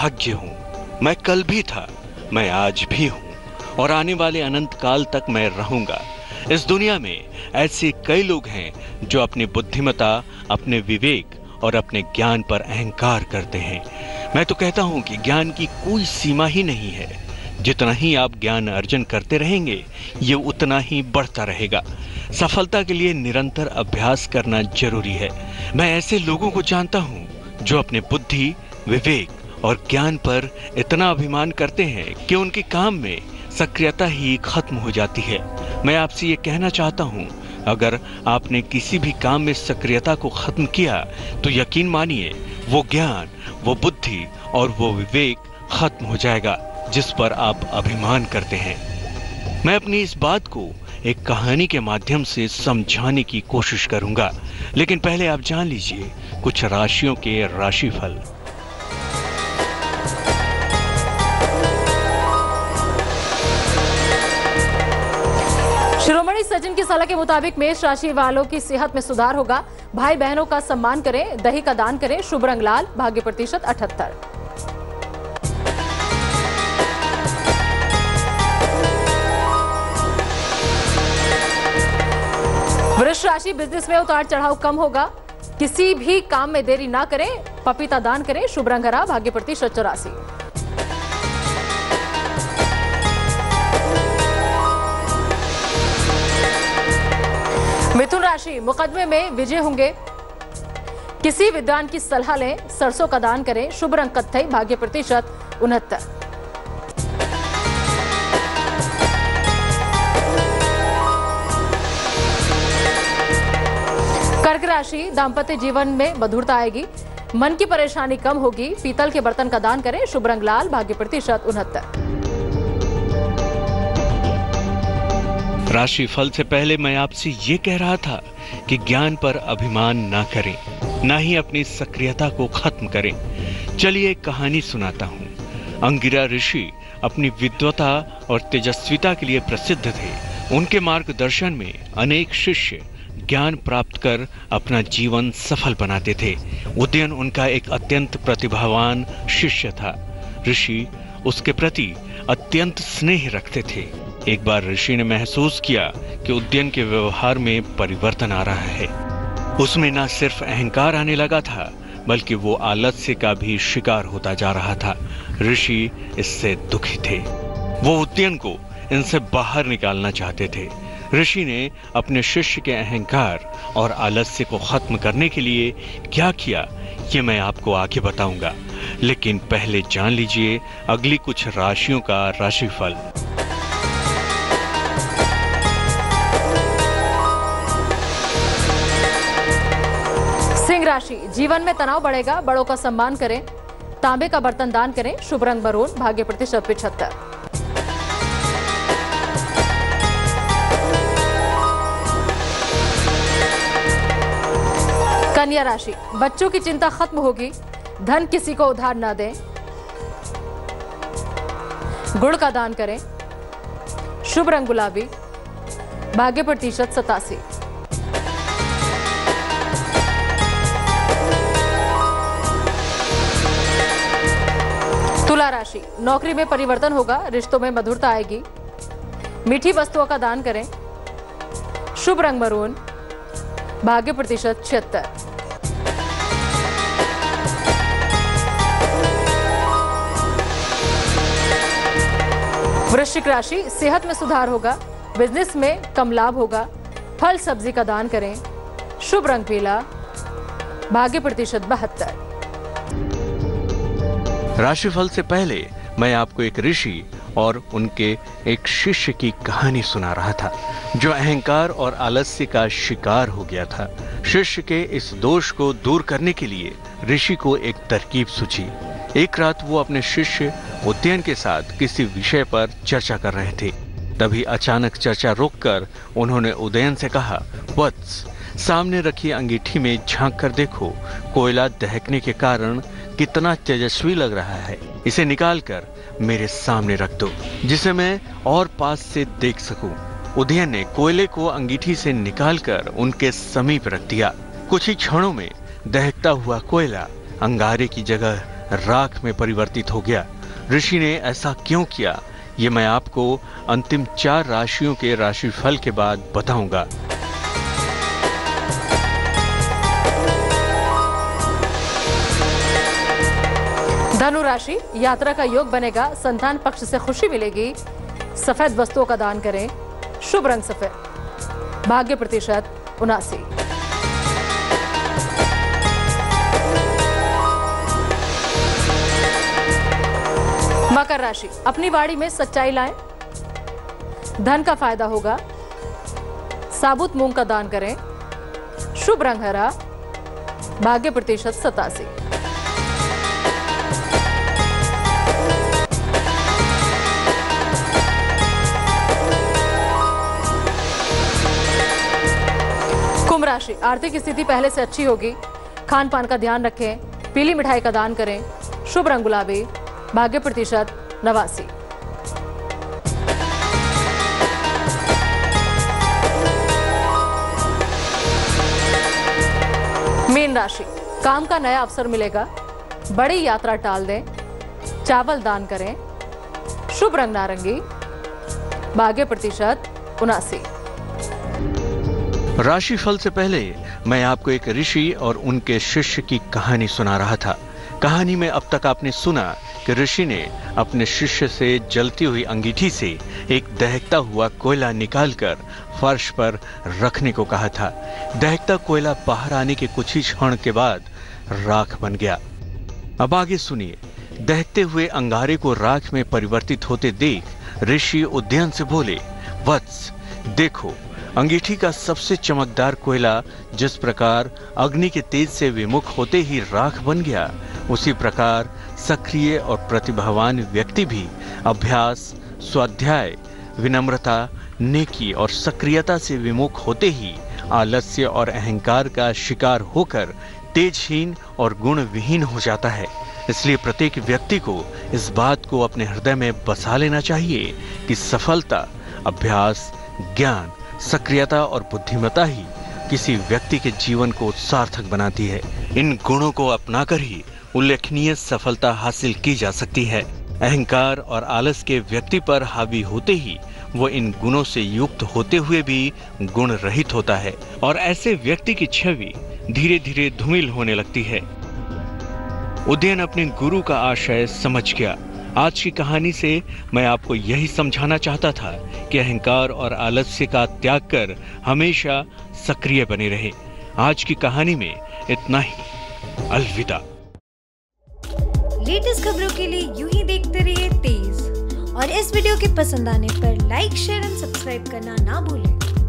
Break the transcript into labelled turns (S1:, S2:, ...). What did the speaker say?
S1: भाग्य हूँ। मैं कल भी था, मैं आज भी हूँ और आने वाले अनंत काल तक मैं रहूंगा। इस दुनिया में ऐसे कई लोग हैं जो अपनी बुद्धिमत्ता, अपने विवेक और अपने ज्ञान पर अहंकार करते हैं। मैं तो कहता हूं कि ज्ञान की कोई सीमा ही नहीं है। जितना ही आप ज्ञान अर्जन करते रहेंगे, ये उतना ही बढ़ता रहेगा। सफलता के लिए निरंतर अभ्यास करना जरूरी है। मैं ऐसे लोगों को जानता हूं जो अपने बुद्धि, विवेक और ज्ञान पर इतना अभिमान करते हैं कि उनके काम में सक्रियता ही खत्म हो जाती है। मैं आपसे ये कहना चाहता हूँ, अगर आपने किसी भी काम में सक्रियता को खत्म किया तो यकीन मानिए वो ज्ञान, वो बुद्धि और वो विवेक खत्म हो जाएगा जिस पर आप अभिमान करते हैं। मैं अपनी इस बात को एक कहानी के माध्यम से समझाने की कोशिश करूंगा, लेकिन पहले आप जान लीजिए कुछ राशियों के राशिफल।
S2: शिरोमणि सज्जन की सलाह के मुताबिक मेष राशि वालों की सेहत में सुधार होगा। भाई बहनों का सम्मान करें, दही का दान करें, शुभ रंग लाल, भाग्य प्रतिशत 78। वृष राशि बिजनेस में उतार चढ़ाव कम होगा। किसी भी काम में देरी ना करें, पपीता दान करें, शुभ रंग हरा, भाग्य प्रतिशत 84। मिथुन राशि मुकदमे में विजय होंगे। किसी विद्वान की सलाह लें, सरसों का दान करें, शुभ रंग कत्थई, भाग्य प्रतिशत 69। कर्क राशि दाम्पत्य जीवन में मधुरता आएगी। मन की परेशानी कम होगी। पीतल के बर्तन का दान करें, शुभ रंग लाल, भाग्य प्रतिशत 69।
S1: राशिफल से पहले मैं आपसे ये कह रहा था कि ज्ञान पर अभिमान ना करें, ना ही अपनी सक्रियता को खत्म करें। चलिए एक कहानी सुनाता हूँ। अंगिरा ऋषि अपनी विद्वता और तेजस्विता के लिए प्रसिद्ध थे। उनके मार्गदर्शन में अनेक शिष्य ज्ञान प्राप्त कर अपना जीवन सफल बनाते थे। उदयन उनका एक अत्यंत प्रतिभावान शिष्य था। ऋषि उसके प्रति अत्यंत स्नेह रखते थे। एक बार ऋषि ने महसूस किया कि उदयन के व्यवहार में परिवर्तन आ रहा है। उसमें न सिर्फ अहंकार आने लगा था, बल्कि वो आलस्य का भी शिकार होता जा रहा था। ऋषि इससे दुखी थे। वो उदयन को इनसे बाहर निकालना चाहते थे। ऋषि ने अपने शिष्य के अहंकार और आलस्य को खत्म करने के लिए क्या किया, ये मैं आपको आगे बताऊंगा। लेकिन पहले जान लीजिए अगली कुछ राशियों का राशिफल।
S2: सिंह राशि जीवन में तनाव बढ़ेगा। बड़ों का सम्मान करें, तांबे का बर्तन दान करें, शुभ रंग मरून, भाग्य प्रतिशत 75। कन्या राशि बच्चों की चिंता खत्म होगी। धन किसी को उधार ना दें, गुड़ का दान करें, शुभ रंग गुलाबी, भाग्य प्रतिशत 87। तुला राशि नौकरी में परिवर्तन होगा। रिश्तों में मधुरता आएगी। मीठी वस्तुओं का दान करें, शुभ रंग मरून, भाग्य प्रतिशत 76। वृश्चिक राशि सेहत में सुधार होगा। बिजनेस में कम लाभ होगा। फल सब्जी का दान करें, शुभ रंग पीला, भाग्य प्रतिशत 72।
S1: राशिफल से पहले मैं आपको एक ऋषि और उनके एक शिष्य की कहानी सुना रहा था जो अहंकार और आलस्य का शिकार हो गया था। शिष्य के इस दोष को दूर करने के लिए ऋषि को एक तरकीब सूझी। एक रात वो अपने शिष्य उदयन के साथ किसी विषय पर चर्चा कर रहे थे। तभी अचानक चर्चा रोककर उन्होंने उदयन से कहा, वत्स, सामने रखी अंगीठी में झांक कर देखो, कोयला दहकने के कारण कितना तेजस्वी लग रहा है। इसे निकालकर मेरे सामने रख दो जिसे मैं और पास से देख सकूं। उदयन ने कोयले को अंगीठी से निकालकर उनके समीप रख दिया। कुछ ही क्षणों में दहकता हुआ कोयला अंगारे की जगह राख में परिवर्तित हो गया। ऋषि ने ऐसा क्यों किया, ये मैं आपको अंतिम 4 राशियों के राशिफल के बाद बताऊंगा।
S2: धनु राशि, यात्रा का योग बनेगा, संतान पक्ष से खुशी मिलेगी। सफेद वस्तुओं का दान करें। शुभ रंग सफेद। भाग्य प्रतिशत 79। मकर राशि, अपनी वाड़ी में सच्चाई लाएं, धन का फायदा होगा। साबुत मूंग का दान करें। शुभ रंग हरा। भाग्य प्रतिशत 87। कुंभ राशि, आर्थिक स्थिति पहले से अच्छी होगी। खान पान का ध्यान रखें। पीली मिठाई का दान करें। शुभ रंग गुलाबी। भाग्य प्रतिशत 89। मीन राशि, काम का नया अवसर मिलेगा। बड़ी यात्रा टाल दें। चावल दान करें। शुभ रंग नारंगी। भाग्य प्रतिशत 79।
S1: राशिफल से पहले मैं आपको एक ऋषि और उनके शिष्य की कहानी सुना रहा था। कहानी में अब तक आपने सुना कि ऋषि ने अपने शिष्य से जलती हुई अंगीठी से एक दहकता हुआ कोयला निकालकर फर्श पर रखने को कहा था। दहकता कोयला बाहर आने के कुछ ही क्षण के बाद राख बन गया। अब आगे सुनिए। दहकते हुए अंगारे को राख में परिवर्तित होते देख ऋषि उद्यान से बोले, वत्स देखो, अंगीठी का सबसे चमकदार कोयला जिस प्रकार अग्नि के तेज से विमुख होते ही राख बन गया, उसी प्रकार सक्रिय और प्रतिभावान व्यक्ति भी अभ्यास, स्वाध्याय, विनम्रता, नेकी और सक्रियता से विमुख होते ही आलस्य और अहंकार का शिकार होकर तेजहीन और गुण विहीन हो जाता है। इसलिए प्रत्येक व्यक्ति को इस बात को अपने हृदय में बसा लेना चाहिए कि सफलता, अभ्यास, ज्ञान, सक्रियता और बुद्धिमत्ता ही किसी व्यक्ति के जीवन को सार्थक बनाती है। इन गुणों को अपनाकर ही उल्लेखनीय सफलता हासिल की जा सकती है। अहंकार और आलस के व्यक्ति पर हावी होते ही वो इन गुणों से युक्त होते हुए भी गुण रहित होता है और ऐसे व्यक्ति की छवि धीरे धीरे धूमिल होने लगती है। उदयन अपने गुरु का आशय समझ गया। आज की कहानी से मैं आपको यही समझाना चाहता था कि अहंकार और आलस्य का त्याग कर हमेशा सक्रिय बने रहे। आज की कहानी में इतना ही। अलविदा।
S3: लेटेस्ट खबरों के लिए यूं ही देखते रहिए तेज, और इस वीडियो के पसंद आने पर लाइक, शेयर एंड सब्सक्राइब करना ना भूलें।